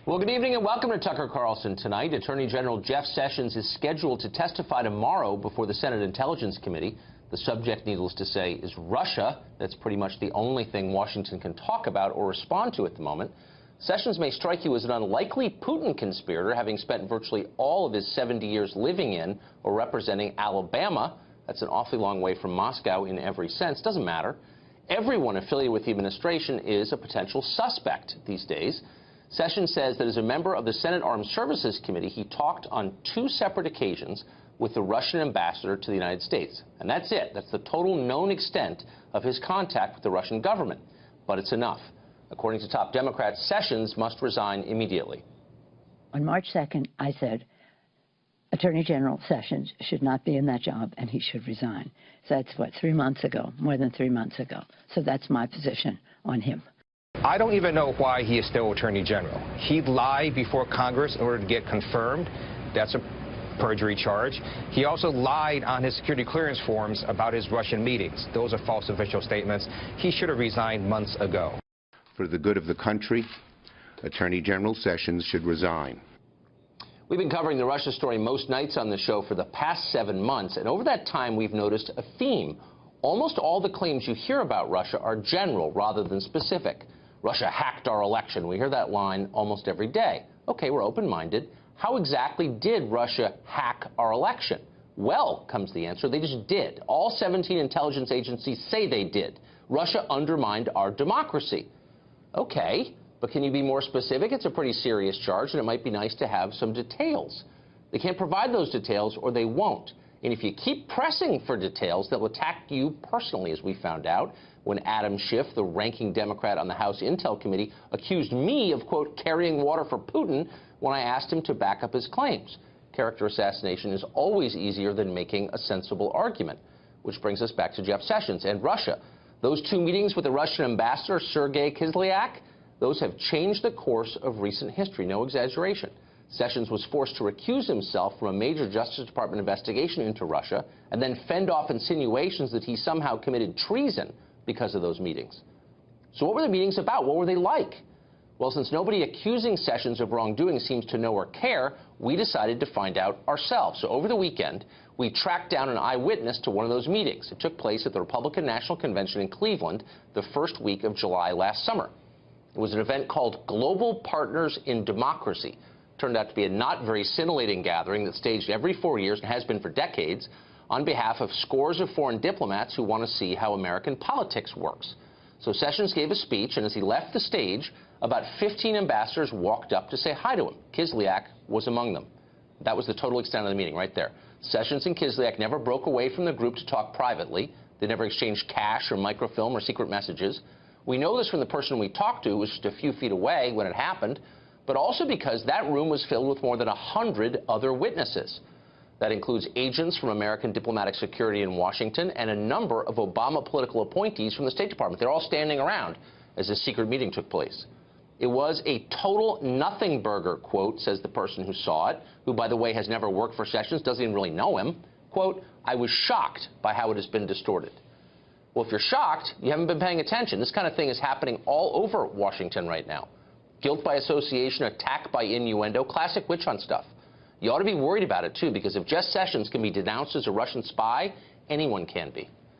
Well, good evening and welcome to Tucker Carlson tonight. Attorney General Jeff Sessions is scheduled to testify tomorrow before the Senate Intelligence Committee. The subject, needless to say, is Russia. That's pretty much the only thing Washington can talk about or respond to at the moment. Sessions may strike you as an unlikely Putin conspirator, having spent virtually all of his 70 years living in or representing Alabama. That's an awfully long way from Moscow in every sense. Doesn't matter. Everyone affiliated with the administration is a potential suspect these days. Sessions says that as a member of the Senate Armed Services Committee, he talked on 2 separate occasions with the Russian ambassador to the United States. And that's it. That's the total known extent of his contact with the Russian government. But it's enough. According to top Democrats, Sessions must resign immediately. On March 2nd, I said Attorney General Sessions should not be in that job and he should resign. So that's, what, 3 months ago, more than 3 months ago. So that's my position on him. I don't even know why he is still Attorney General. He lied before Congress in order to get confirmed. That's a perjury charge. He also lied on his security clearance forms about his Russian meetings. Those are false official statements. He should have resigned months ago. For the good of the country, Attorney General Sessions should resign. We've been covering the Russia story most nights on the show for the past 7 months, and over that time we've noticed a theme. Almost all the claims you hear about Russia are general rather than specific. Russia hacked our election. We hear that line almost every day. Okay, we're open-minded. How exactly did Russia hack our election? Well, comes the answer, they just did. All 17 intelligence agencies say they did. Russia undermined our democracy. Okay, but can you be more specific? It's a pretty serious charge, and it might be nice to have some details. They can't provide those details, or they won't. And if you keep pressing for details, they'll attack you personally, as we found out when Adam Schiff, the ranking Democrat on the House Intel Committee, accused me of, quote, carrying water for Putin when I asked him to back up his claims. Character assassination is always easier than making a sensible argument, which brings us back to Jeff Sessions and Russia. Those 2 meetings with the Russian ambassador, Sergei Kislyak, those have changed the course of recent history, no exaggeration. Sessions was forced to recuse himself from a major Justice Department investigation into Russia and then fend off insinuations that he somehow committed treason because of those meetings. So what were the meetings about? What were they like? Well, since nobody accusing Sessions of wrongdoing seems to know or care, we decided to find out ourselves. So over the weekend, we tracked down an eyewitness to one of those meetings. It took place at the Republican National Convention in Cleveland the first week of July last summer. It was an event called Global Partners in Democracy. Turned out to be a not very scintillating gathering that's staged every 4 years and has been for decades on behalf of scores of foreign diplomats who want to see how American politics works. So Sessions gave a speech, and as he left the stage, about 15 ambassadors walked up to say hi to him. Kislyak was among them. That was the total extent of the meeting right there. Sessions and Kislyak never broke away from the group to talk privately. They never exchanged cash or microfilm or secret messages. We know this from the person we talked to, who was just a few feet away when it happened, but also because that room was filled with more than 100 other witnesses. That includes agents from American diplomatic security in Washington and a number of Obama political appointees from the State Department. They're all standing around as this secret meeting took place. It was a total nothing burger, quote, says the person who saw it, who, by the way, has never worked for Sessions, doesn't even really know him. Quote, I was shocked by how it has been distorted. Well, if you're shocked, you haven't been paying attention. This kind of thing is happening all over Washington right now. Guilt by association, attack by innuendo, classic witch hunt stuff. You ought to be worried about it, too, because if Jeff Sessions can be denounced as a Russian spy, anyone can be.